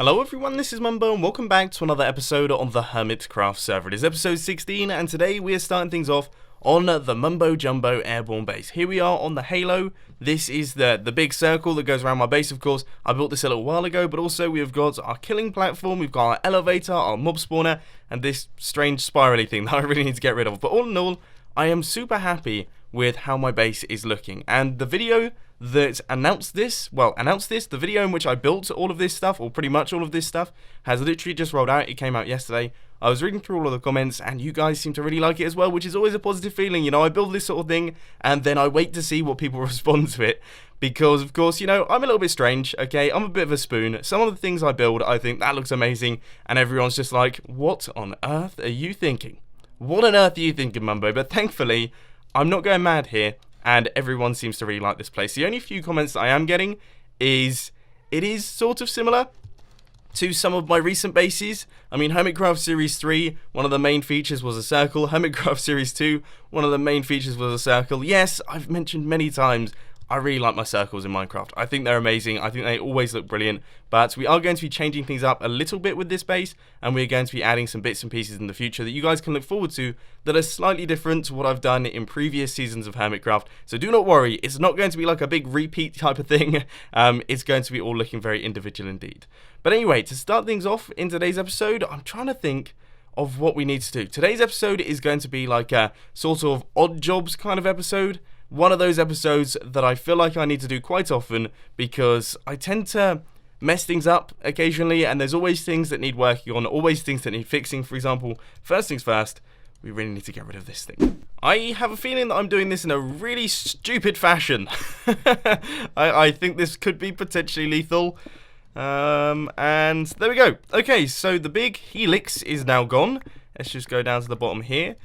Hello everyone, this is Mumbo and welcome back to another episode on the Hermitcraft server. It is episode 16 and today we are starting things off on the Mumbo Jumbo airborne base. Here we are on the Halo. This is the big circle that goes around my base, of course. I built this a little while ago, but also we have got our killing platform, we've got our elevator, our mob spawner, and this strange spirally thing that I really need to get rid of. But all in all, I am super happy with how my base is looking. And the video that announced this, the video in which I built all of this stuff, or pretty much all of this stuff, has literally just rolled out. It came out yesterday. I was reading through all of the comments, and you guys seem to really like it as well, which is always a positive feeling. You know, I build this sort of thing, and then I wait to see what people respond to it. Because, of course, you know, I'm a little bit strange, okay? I'm a bit of a spoon. Some of the things I build, I think, that looks amazing, and everyone's just like, what on earth are you thinking? What on earth are you thinking, Mumbo? But thankfully, I'm not going mad here, and everyone seems to really like this place. The only few comments that I am getting is, it is sort of similar to some of my recent bases. I mean, Hermitcraft Series 3, one of the main features was a circle. Hermitcraft Series 2, one of the main features was a circle. Yes, I've mentioned many times, I really like my circles in Minecraft. I think they're amazing. I think they always look brilliant. But we are going to be changing things up a little bit with this base, and we're going to be adding some bits and pieces in the future that you guys can look forward to that are slightly different to what I've done in previous seasons of Hermitcraft. So do not worry, it's not going to be like a big repeat type of thing. It's going to be all looking very individual indeed. But anyway, to start things off in today's episode, I'm trying to think of what we need to do. Today's episode is going to be like a sort of odd jobs kind of episode. One of those episodes that I feel like I need to do quite often because I tend to mess things up occasionally, and there's always things that need working on, always things that need fixing. For example, first things first, we really need to get rid of this thing. I have a feeling that I'm doing this in a really stupid fashion. I think this could be potentially lethal. And there we go. Okay, so the big helix is now gone. Let's just go down to the bottom here.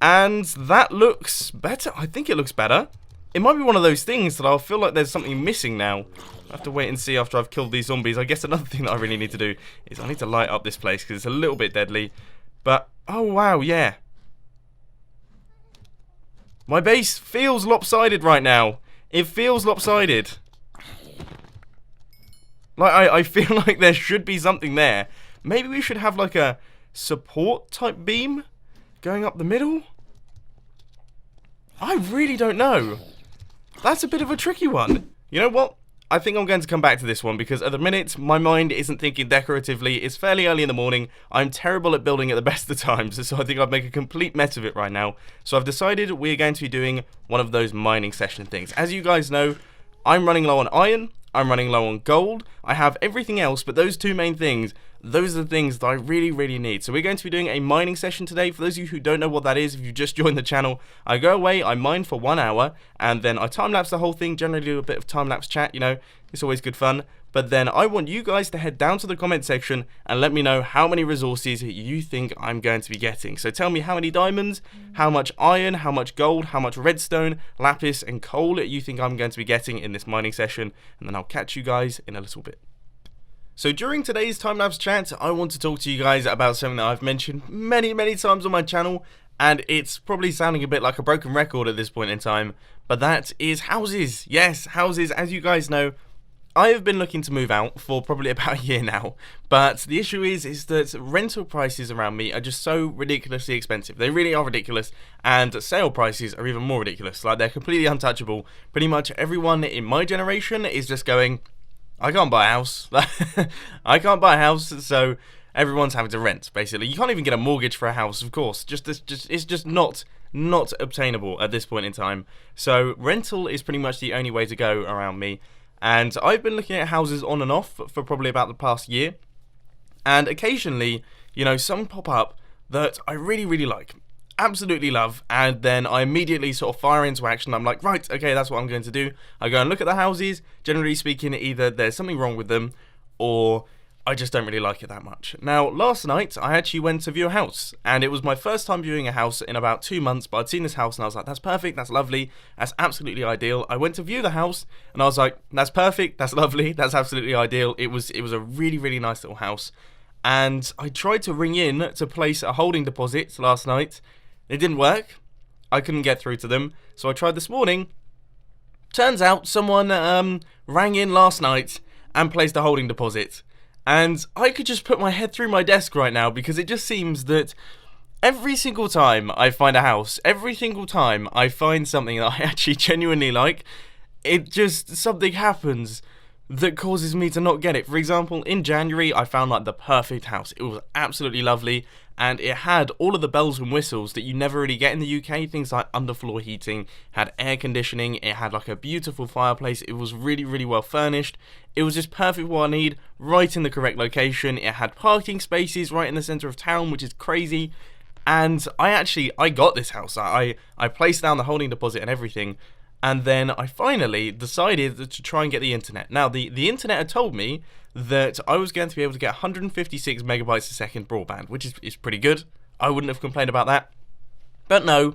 And that looks better. I think it looks better. It might be one of those things that I'll feel like there's something missing now. I have to wait and see after I've killed these zombies. I guess another thing that I really need to do is I need to light up this place because it's a little bit deadly. But, oh wow, yeah. My base feels lopsided right now. It feels lopsided. Like, I feel like there should be something there. Maybe we should have like a support type beam going up the middle? I really don't know. That's a bit of a tricky one. You know what? I think I'm going to come back to this one because at the minute, my mind isn't thinking decoratively. It's fairly early in the morning. I'm terrible at building at the best of times, so I think I'd make a complete mess of it right now. So I've decided we're going to be doing one of those mining session things. As you guys know, I'm running low on iron. I'm running low on gold. I have everything else, but those two main things, those are the things that I really, really need. So we're going to be doing a mining session today. For those of you who don't know what that is, if you just joined the channel, I go away, I mine for 1 hour, and then I time-lapse the whole thing, generally do a bit of time-lapse chat, you know, it's always good fun. But then I want you guys to head down to the comment section and let me know how many resources you think I'm going to be getting. So tell me how many diamonds, how much iron, how much gold, how much redstone, lapis, and coal you think I'm going to be getting in this mining session, and then I'll catch you guys in a little bit. So during today's time-lapse chat, I want to talk to you guys about something that I've mentioned many, many times on my channel, and it's probably sounding a bit like a broken record at this point in time, but that is houses. Yes, houses. As you guys know, I have been looking to move out for probably about a year now, but the issue is that rental prices around me are just so ridiculously expensive. They really are ridiculous, and sale prices are even more ridiculous. Like, they're completely untouchable. Pretty much everyone in my generation is just going, I can't buy a house. I can't buy a house, so everyone's having to rent, basically. You can't even get a mortgage for a house, of course. It's just not obtainable at this point in time. So rental is pretty much the only way to go around me. And I've been looking at houses on and off for probably about the past year. And occasionally, you know, some pop up that I really, really like. Absolutely love. And then I immediately sort of fire into action. I'm like, right, okay, that's what I'm going to do. I go and look at the houses. Generally speaking, either there's something wrong with them or I just don't really like it that much. Now, last night, I actually went to view a house, and it was my first time viewing a house in about 2 months, but I'd seen this house, and I was like, that's perfect, that's lovely, that's absolutely ideal. I went to view the house, and I was like, that's perfect, that's lovely, that's absolutely ideal. It was a really, really nice little house, and I tried to ring in to place a holding deposit last night. It didn't work. I couldn't get through to them, so I tried this morning. Turns out someone rang in last night and placed a holding deposit. And I could just put my head through my desk right now, because it just seems that every single time I find a house, every single time I find something that I actually genuinely like, something happens that causes me to not get it. For example, in January, I found like the perfect house. It was absolutely lovely, and it had all of the bells and whistles that you never really get in the UK. Things like underfloor heating, had air conditioning, it had like a beautiful fireplace. It was really, really well furnished. It was just perfect what I need, right in the correct location. It had parking spaces right in the center of town, which is crazy. And I got this house. I placed down the holding deposit and everything. And then I finally decided to try and get the internet. Now, the internet had told me that I was going to be able to get 156 megabytes a second broadband, which is pretty good. I wouldn't have complained about that. But no.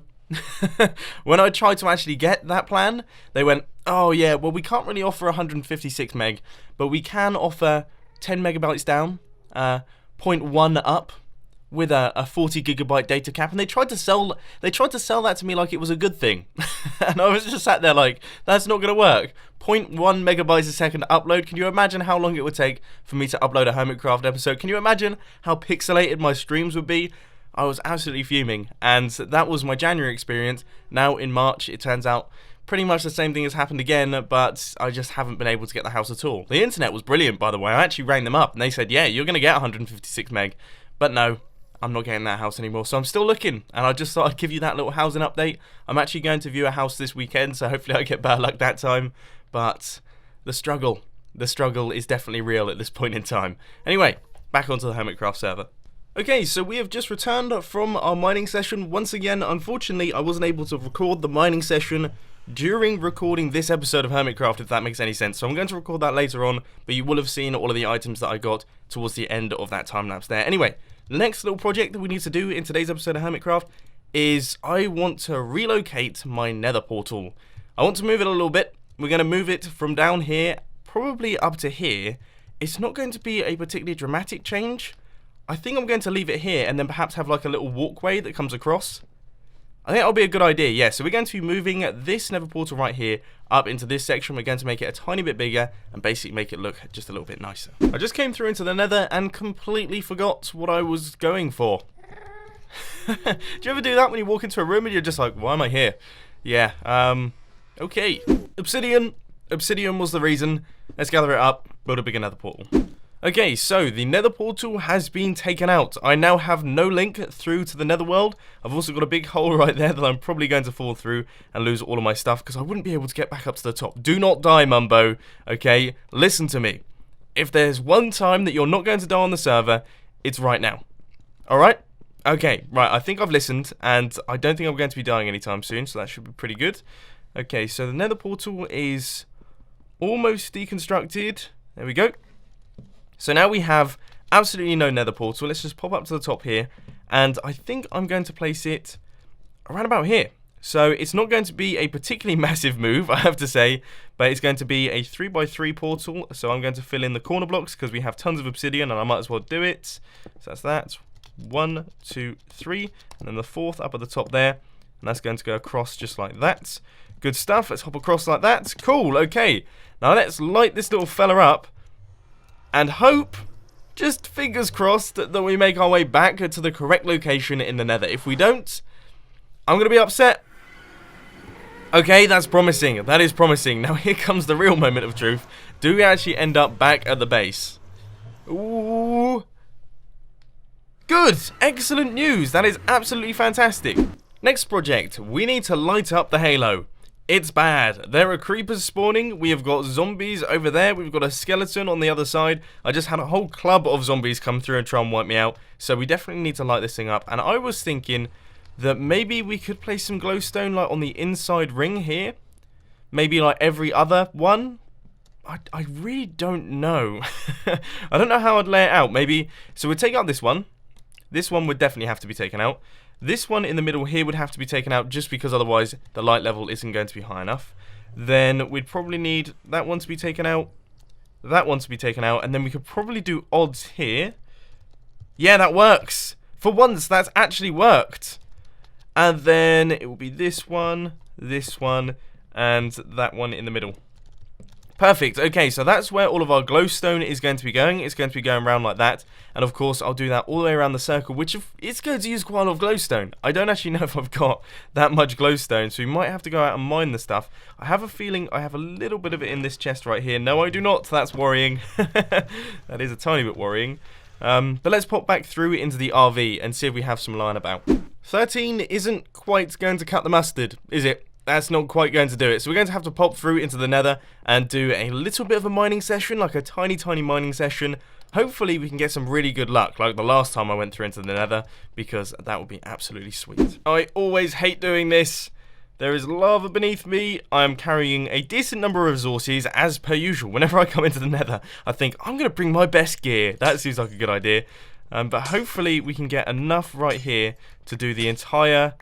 When I tried to actually get that plan, they went, oh yeah, well, we can't really offer 156 meg, but we can offer 10 megabytes down, 0.1 up, with a 40 gigabyte data cap. And they tried to sell that to me like it was a good thing. And I was just sat there like, that's not going to work. 0.1 megabytes a second upload. Can you imagine how long it would take for me to upload a Hermitcraft episode? Can you imagine how pixelated my streams would be? I was absolutely fuming, and that was my January experience. Now in March, it turns out pretty much the same thing has happened again, but I just haven't been able to get the house at all. The internet was brilliant, by the way. I actually rang them up, and they said, yeah, you're going to get 156 meg. But no, I'm not getting that house anymore, so I'm still looking, and I just thought I'd give you that little housing update. I'm actually going to view a house this weekend, so hopefully I get better luck that time, but the struggle is definitely real at this point in time. Anyway, back onto the Hermitcraft server. Okay, so we have just returned from our mining session. Once again, unfortunately, I wasn't able to record the mining session during recording this episode of Hermitcraft, if that makes any sense. So I'm going to record that later on, but you will have seen all of the items that I got towards the end of that time lapse there. Anyway, the next little project that we need to do in today's episode of Hermitcraft is I want to relocate my nether portal. I want to move it a little bit. We're going to move it from down here, probably up to here. It's not going to be a particularly dramatic change. I think I'm going to leave it here and then perhaps have like a little walkway that comes across. I think that'll be a good idea, yeah. So we're going to be moving this nether portal right here up into this section. We're going to make it a tiny bit bigger and basically make it look just a little bit nicer. I just came through into the nether and completely forgot what I was going for. Do you ever do that when you walk into a room and you're just like, why am I here? Yeah, okay. Obsidian. Obsidian was the reason. Let's gather it up, build a bigger nether portal. Okay, so the nether portal has been taken out. I now have no link through to the netherworld. I've also got a big hole right there that I'm probably going to fall through and lose all of my stuff because I wouldn't be able to get back up to the top. Do not die, Mumbo. Okay, listen to me. If there's one time that you're not going to die on the server, it's right now. Alright? Okay, right, I think I've listened, and I don't think I'm going to be dying anytime soon, so that should be pretty good. Okay, so the nether portal is almost deconstructed. There we go. So now we have absolutely no nether portal. Let's just pop up to the top here, and I think I'm going to place it around about here. So it's not going to be a particularly massive move, I have to say, but it's going to be a 3x3 portal. So I'm going to fill in the corner blocks because we have tons of obsidian, and I might as well do it. So that's that. 1, 2, 3, and then the fourth up at the top there, and that's going to go across just like that. Good stuff. Let's hop across like that. Cool. Okay. Now let's light this little fella up. And hope, just fingers crossed, that we make our way back to the correct location in the nether. If we don't, I'm going to be upset. Okay, that's promising. That is promising. Now here comes the real moment of truth. Do we actually end up back at the base? Ooh. Good. Excellent news. That is absolutely fantastic. Next project. We need to light up the halo. It's bad. There are creepers spawning. We have got zombies over there. We've got a skeleton on the other side. I just had a whole club of zombies come through and try and wipe me out. So we definitely need to light this thing up. And I was thinking that maybe we could place some glowstone like on the inside ring here. Maybe like every other one. I really don't know. I don't know how I'd lay it out. Maybe. So we'd take out this one. This one would definitely have to be taken out. This one in the middle here would have to be taken out just because otherwise the light level isn't going to be high enough. Then we'd probably need that one to be taken out, that one to be taken out, and then we could probably do odds here. Yeah, that works. For once, that's actually worked. And then it will be this one, and that one in the middle. Perfect. Okay, so that's where all of our glowstone is going to be going. It's going to be going around like that. And of course, I'll do that all the way around the circle, which it's going to use quite a lot of glowstone. I don't actually know if I've got that much glowstone, so we might have to go out and mine the stuff. I have a feeling I have a little bit of it in this chest right here. No, I do not. That's worrying. That is a tiny bit worrying. But let's pop back through into the RV and see if we have some lying about. 13 isn't quite going to cut the mustard, is it? That's not quite going to do it. So we're going to have to pop through into the nether and do a little bit of a mining session, like a tiny mining session. Hopefully we can get some really good luck, like the last time I went through into the nether, because that would be absolutely sweet. I always hate doing this. There is lava beneath me. I am carrying a decent number of resources, as per usual. Whenever I come into the nether, I think, I'm going to bring my best gear. That seems like a good idea. But hopefully we can get enough right here to do the entire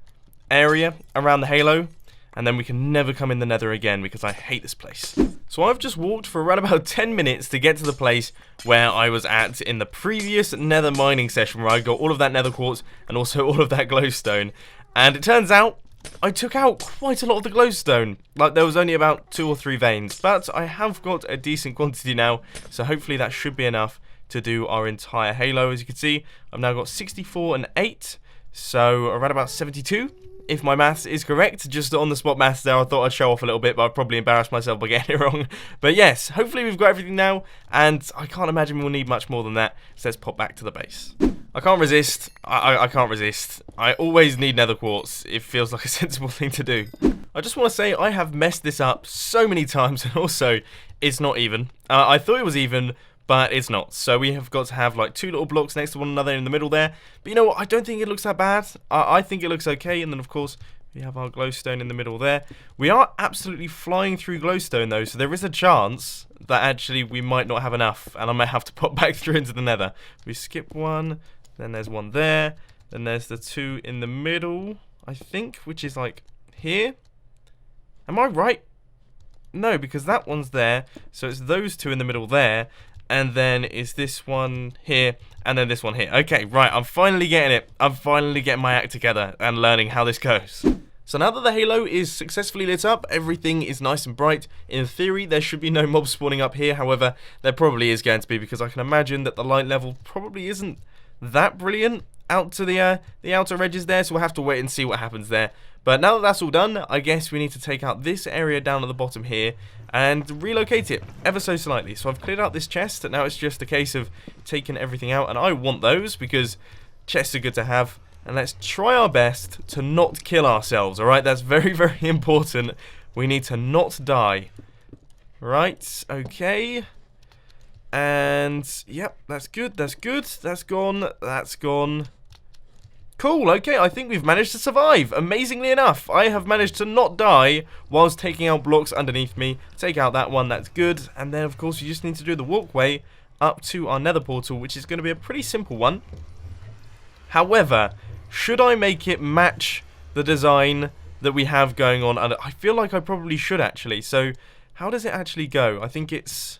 area around the halo. And then we can never come in the nether again because I hate this place. So I've just walked for around about 10 minutes to get to the place where I was at in the previous nether mining session, where I got all of that nether quartz and also all of that glowstone. And it turns out I took out quite a lot of the glowstone. Like, there was only about 2 or 3 veins, but I have got a decent quantity now, so hopefully that should be enough to do our entire halo. As you can see, I've now got 64 and 8, so around about 72. If my maths is correct. Just on the spot maths there, I thought I'd show off a little bit, but I've probably embarrassed myself by getting it wrong. But yes, hopefully we've got everything now, and I can't imagine we'll need much more than that, so let's pop back to the base. I can't resist. I can't resist. I always need nether quartz. It feels like a sensible thing to do. I just want to say I have messed this up so many times, and also, it's not even. I thought it was even, but it's not. So we have got to have like 2 little blocks next to one another in the middle there. But you know what? I don't think it looks that bad. I think it looks okay. And then of course we have our glowstone in the middle there. We are absolutely flying through glowstone though, so there is a chance that actually we might not have enough, and I might have to pop back through into the nether. We skip one, then there's one there, then there's the 2 in the middle, I think, which is like here. Am I right? No, because that one's there, so it's those 2 in the middle there. And then is this one here, and then this one here. Okay, right, I'm finally getting it. I'm finally getting my act together and learning how this goes. So now that the halo is successfully lit up, everything is nice and bright. In theory, there should be no mobs spawning up here. However, there probably is going to be, because I can imagine that the light level probably isn't that brilliant out to the outer edges there. So we'll have to wait and see what happens there. But now that that's all done, I guess we need to take out this area down at the bottom here and relocate it ever so slightly. So I've cleared out this chest, and now it's just a case of taking everything out. And I want those because chests are good to have. And let's try our best to not kill ourselves, alright? That's very, very important. We need to not die. Right, okay. And, yep, that's good, that's good. That's gone, that's gone. Cool, okay, I think we've managed to survive. Amazingly enough, I have managed to not die whilst taking out blocks underneath me. Take out that one, that's good. And then, of course, you just need to do the walkway up to our nether portal, which is going to be a pretty simple one. However, should I make it match the design that we have going on? And I feel like I probably should, actually. So, how does it actually go? I think it's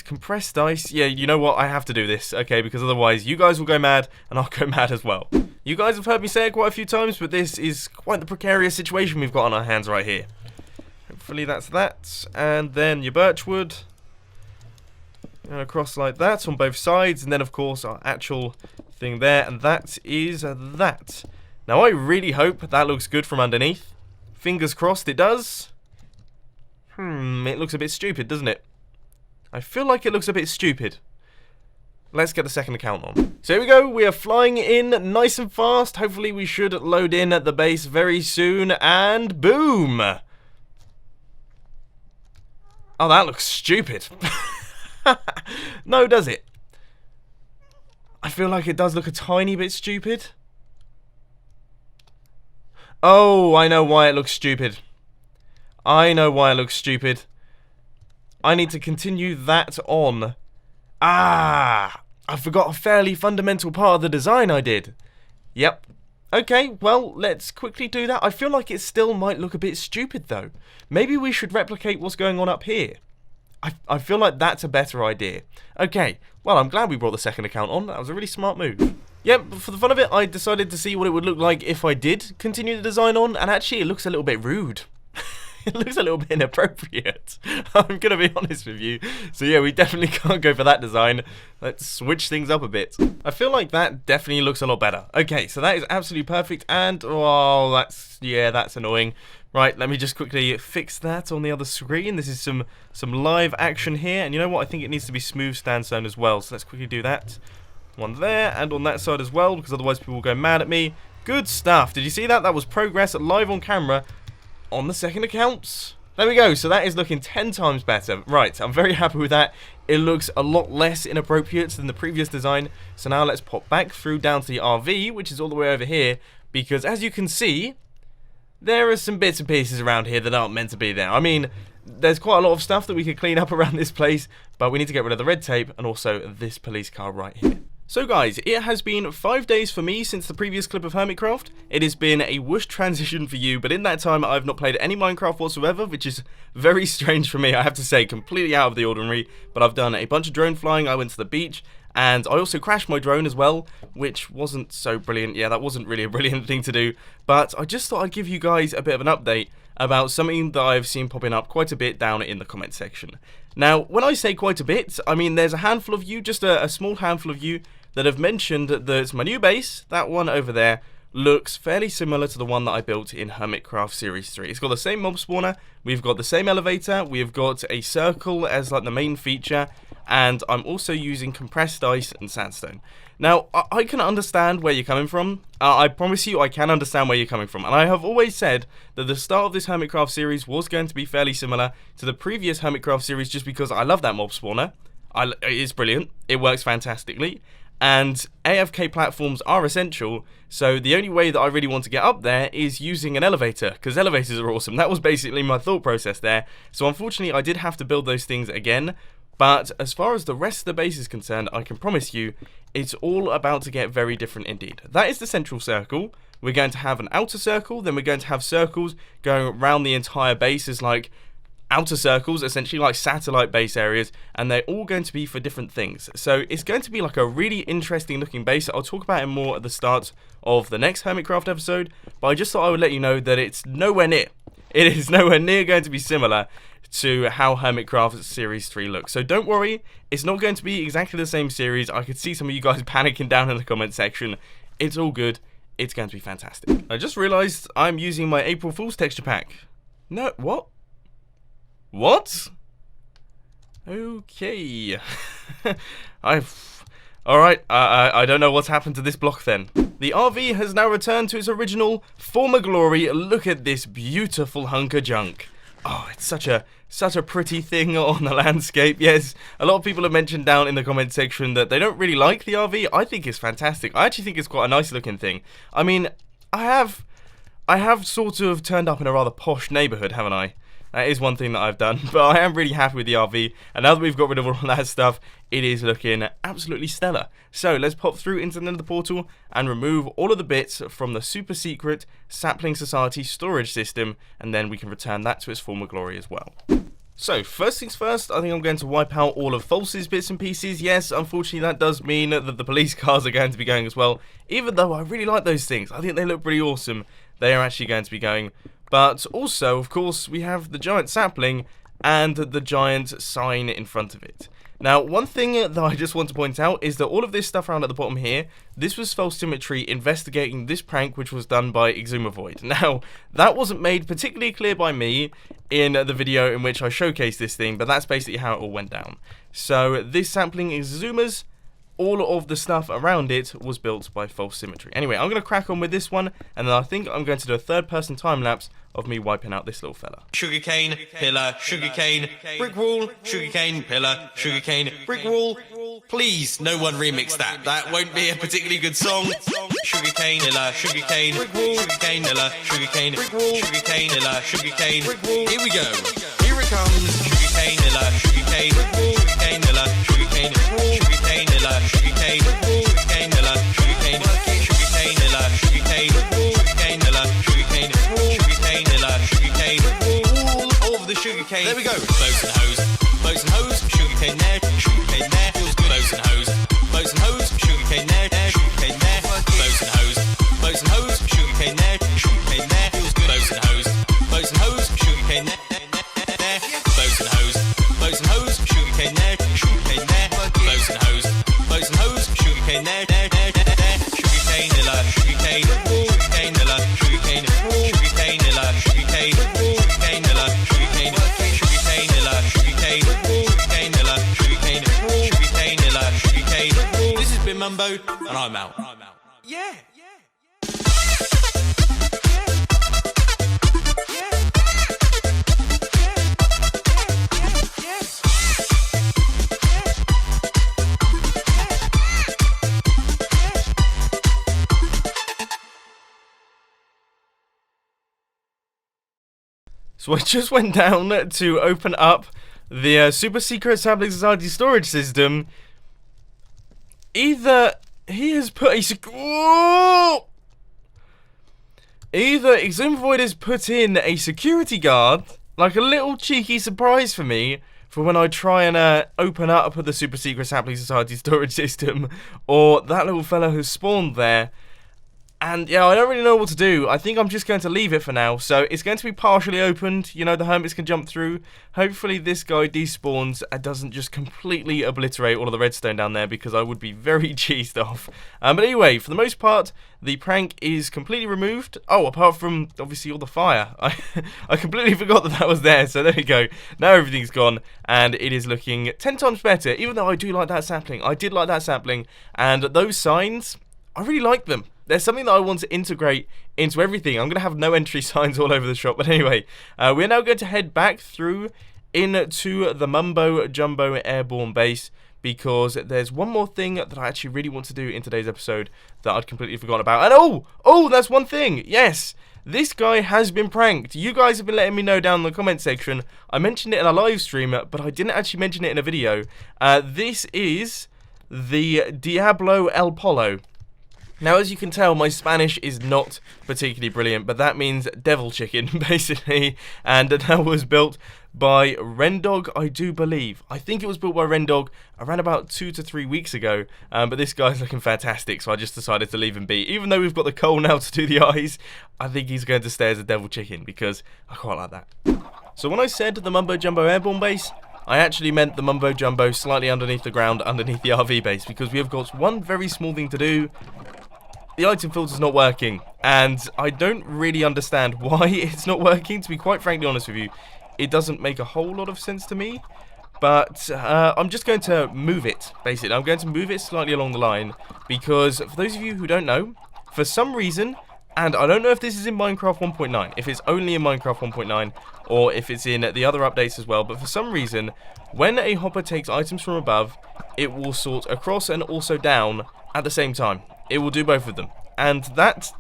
compressed ice. Yeah, you know what? I have to do this, okay? Because otherwise, you guys will go mad, and I'll go mad as well. You guys have heard me say it quite a few times, but this is quite the precarious situation we've got on our hands right here. Hopefully that's that. And then your birchwood. And across like that on both sides. And then, of course, our actual thing there. And that is that. Now, I really hope that looks good from underneath. Fingers crossed it does. It looks a bit stupid, doesn't it? I feel like it looks a bit stupid. Let's get the second account on. So here we go. We are flying in nice and fast. Hopefully we should load in at the base very soon. And boom! Oh, that looks stupid. No, does it? I feel like it does look a tiny bit stupid. Oh, I know why it looks stupid. I know why it looks stupid. I need to continue that on. Ah! I forgot a fairly fundamental part of the design I did. Yep. Okay, well, let's quickly do that. I feel like it still might look a bit stupid, though. Maybe we should replicate what's going on up here. I feel like that's a better idea. Okay, well, I'm glad we brought the second account on. That was a really smart move. Yep, for the fun of it, I decided to see what it would look like if I did continue the design on, and actually it looks a little bit rude. it looks a little bit inappropriate. I'm going to be honest with you. So yeah, we definitely can't go for that design. Let's switch things up a bit. I feel like that definitely looks a lot better. Okay, so that is absolutely perfect. And, oh, that's annoying. Right, let me just quickly fix that on the other screen. This is some live action here. And you know what? I think it needs to be smooth sandstone as well. So let's quickly do that. One there, and on that side as well, because otherwise people will go mad at me. Good stuff. Did you see that? That was progress live on camera on the second account. There we go. So that is looking 10 times better. Right, I'm very happy with that. It looks a lot less inappropriate than the previous design. So now let's pop back through down to the RV, which is all the way over here, because as you can see, there are some bits and pieces around here that aren't meant to be there. I mean, there's quite a lot of stuff that we could clean up around this place, but we need to get rid of the red tape and also this police car right here. So guys, it has been 5 days for me since the previous clip of Hermitcraft. It has been a whoosh transition for you, but in that time I've not played any Minecraft whatsoever, which is very strange for me, I have to say, completely out of the ordinary. But I've done a bunch of drone flying, I went to the beach, and I also crashed my drone as well, which wasn't so brilliant. Yeah, that wasn't really a brilliant thing to do, but I just thought I'd give you guys a bit of an update about something that I've seen popping up quite a bit down in the comment section. Now, when I say quite a bit, I mean there's a handful of you, just a small handful of you, that have mentioned that my new base, that one over there, looks fairly similar to the one that I built in Hermitcraft Series 3. It's got the same mob spawner, we've got the same elevator, we've got a circle as like the main feature, and I'm also using compressed ice and sandstone. Now, I can understand where you're coming from. I promise you I can understand where you're coming from. And I have always said that the start of this Hermitcraft series was going to be fairly similar to the previous Hermitcraft series just because I love that mob spawner. It is brilliant, it works fantastically. And AFK platforms are essential, so the only way that I really want to get up there is using an elevator, because elevators are awesome. That was basically my thought process there. So unfortunately I did have to build those things again, but as far as the rest of the base is concerned, I can promise you, it's all about to get very different indeed. That is the central circle. We're going to have an outer circle, then we're going to have circles going around the entire base as like outer circles, essentially like satellite base areas, and they're all going to be for different things. So it's going to be like a really interesting looking base. I'll talk about it more at the start of the next Hermitcraft episode, but I just thought I would let you know that it's nowhere near. It is nowhere near going to be similar to how Hermitcraft Series 3 looks. So don't worry, it's not going to be exactly the same series. I could see some of you guys panicking down in the comment section. It's all good. It's going to be fantastic. I just realized I'm using my April Fool's texture pack. No, what? What? Okay. Alright, I don't know what's happened to this block then. The RV has now returned to its original former glory. Look at this beautiful hunk of junk. Oh, it's such a pretty thing on the landscape. Yes, a lot of people have mentioned down in the comment section that they don't really like the RV. I think it's fantastic. I actually think it's quite a nice looking thing. I mean, I have sort of turned up in a rather posh neighborhood, haven't I? That is one thing that I've done, but I am really happy with the RV, and now that we've got rid of all that stuff, it is looking absolutely stellar. So let's pop through into the nether portal and remove all of the bits from the super secret Sapling Society storage system, and then we can return that to its former glory as well. So, first things first, I think I'm going to wipe out all of False's bits and pieces. Yes, unfortunately that does mean that the police cars are going to be going as well, even though I really like those things. I think they look pretty awesome. They are actually going to be going. But also, of course, we have the giant sapling and the giant sign in front of it. Now, one thing that I just want to point out is that all of this stuff around at the bottom here, this was False Symmetry investigating this prank which was done by Exumavoid. Now, that wasn't made particularly clear by me in the video in which I showcased this thing, but that's basically how it all went down. So, this sapling Exumas, all of the stuff around it was built by False Symmetry. Anyway, I'm going to crack on with this one, and then I think I'm going to do a third-person time-lapse of me wiping out this little fella. Sugarcane, pillar, sugarcane, brick wall, sugarcane, pillar, sugarcane, brick wall. Please, no one remix that. That won't be a particularly good song. Sugarcane, pillar, sugarcane, brick wall, sugarcane, pillar, sugarcane, brick wall, sugarcane, pillar, sugarcane, brick wall. Here we go. Here it comes. Sugarcane, pillar, sugarcane, brick wall, sugarcane, pillar, sugarcane, brick wall, sugarcane, pillar, sugarcane, brick wall, sugarcane, pillar, sugarcane, sugarcane, pillar, sugarcane, brick wall, sugarcane, pillar, sugarcane, brick wall, sugarcane, pillar, sugarcane, brick wall. All of the sugarcane. There we go. Boats and hose, boats and hose, sugarcane there, feels good. Boats and hose, boats and hose, sugarcane there, sugarcane there. Boats and hose, boats and hose, sugarcane there, feels good. Boats and hose, sugarcane there. sugarcane there, sugarcane, nilla, sugarcane, sugarcane, nilla, sugarcane, sugarcane, nilla, sugarcane, sugarcane, nilla, sugarcane, sugarcane, nilla, sugarcane, sugarcane, nilla, sugarcane, sugarcane, nilla, sugarcane. This has been Mumbo, and I'm out. Yeah. So I just went down to open up the Super Secret Sapling Society storage system. Either he has put a Either Exhumovoid has put in a security guard, like a little cheeky surprise for me, for when I try and open up the Super Secret Sapling Society storage system, or that little fella has spawned there. And yeah, I don't really know what to do. I think I'm just going to leave it for now. So it's going to be partially opened. You know, the hermits can jump through. Hopefully this guy despawns and doesn't just completely obliterate all of the redstone down there, because I would be very cheesed off. But anyway, for the most part, the prank is completely removed. Oh, apart from, obviously, all the fire. I completely forgot that was there. So there we go. Now everything's gone, and it is looking 10 times better. Even though I do like that sapling. I did like that sapling. And those signs, I really like them. There's something that I want to integrate into everything. I'm going to have no entry signs all over the shop. But anyway, we're now going to head back through into the Mumbo Jumbo Airborne Base, because there's one more thing that I actually really want to do in today's episode that I'd completely forgotten about. And oh, that's one thing. Yes, this guy has been pranked. You guys have been letting me know down in the comment section. I mentioned it in a live stream, but I didn't actually mention it in a video. This is the Diablo El Polo. Now, as you can tell, my Spanish is not particularly brilliant, but that means devil chicken, basically. And that was built by Rendog, I do believe. I think it was built by Rendog around about 2 to 3 weeks ago. But this guy's looking fantastic, so I just decided to leave him be. Even though we've got the coal now to do the eyes, I think he's going to stay as a devil chicken, because I quite like that. So when I said the Mumbo Jumbo Airborne Base, I actually meant the Mumbo Jumbo slightly underneath the ground, underneath the RV base, because we have got one very small thing to do. The item filter's not working, and I don't really understand why it's not working, to be quite frankly honest with you. It doesn't make a whole lot of sense to me, but I'm just going to move it, basically. I'm going to move it slightly along the line, because for those of you who don't know, for some reason, and I don't know if this is in Minecraft 1.9, if it's only in Minecraft 1.9, or if it's in the other updates as well, but for some reason, when a hopper takes items from above, it will sort across and also down at the same time. It will do both of them, and that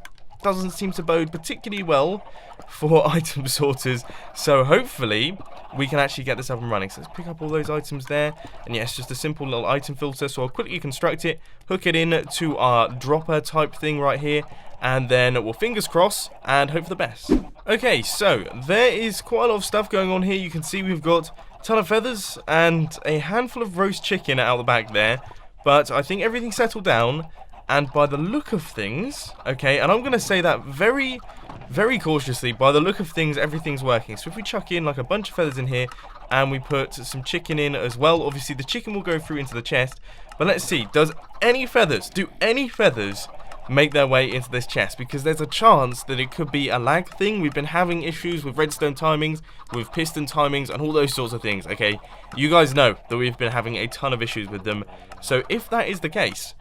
doesn't seem to bode particularly well for item sorters, so hopefully we can actually get this up and running. So let's pick up all those items there, and yes, just a simple little item filter. So I'll quickly construct it, hook it in to our dropper type thing right here, and then we'll fingers crossed and hope for the best. Okay, so there is quite a lot of stuff going on here. You can see we've got a ton of feathers and a handful of roast chicken out the back there, but I think everything's settled down. And by the look of things, okay, and I'm going to say that very, very cautiously, by the look of things, everything's working. So if we chuck in like a bunch of feathers in here, and we put some chicken in as well, obviously the chicken will go through into the chest. But let's see, do any feathers make their way into this chest? Because there's a chance that it could be a lag thing. We've been having issues with redstone timings, with piston timings, and all those sorts of things, okay? You guys know that we've been having a ton of issues with them. So if that is the case,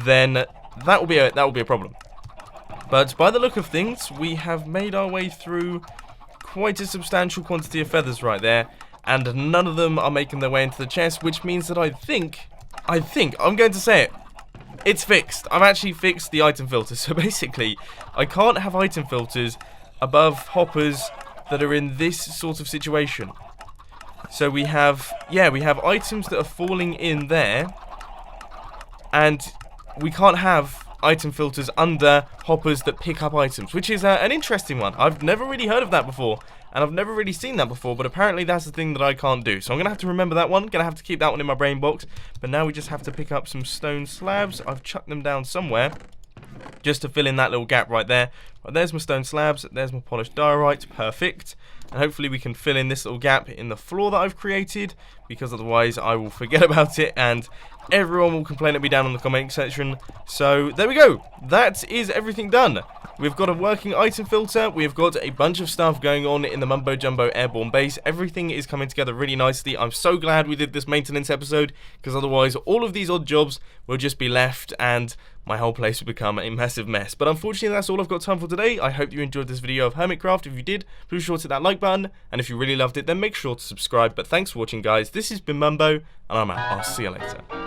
then that will be a problem. But by the look of things, we have made our way through quite a substantial quantity of feathers right there, and none of them are making their way into the chest, which means that I think I'm going to say it. It's fixed. I've actually fixed the item filter. So basically, I can't have item filters above hoppers that are in this sort of situation. So we have items that are falling in there, and we can't have item filters under hoppers that pick up items, which is an interesting one. I've never really heard of that before, and I've never really seen that before, but apparently that's the thing that I can't do. So I'm going to have to remember that one, going to have to keep that one in my brain box. But now we just have to pick up some stone slabs. I've chucked them down somewhere just to fill in that little gap right there. But there's my stone slabs, there's my polished diorite, perfect. and hopefully we can fill in this little gap in the floor that I've created, because otherwise I will forget about it and everyone will complain at me down in the comment section. So there we go, that is everything done. We've got a working item filter, we've got a bunch of stuff going on in the Mumbo Jumbo airborne base. Everything is coming together really nicely. I'm so glad we did this maintenance episode, because otherwise all of these odd jobs will just be left and my whole place will become a massive mess. But unfortunately that's all I've got time for today. I hope you enjoyed this video of Hermitcraft. If you did, be sure to hit that like button, and if you really loved it then make sure to subscribe. But thanks for watching guys, this has been Mumbo and I'm out. I'll see you later.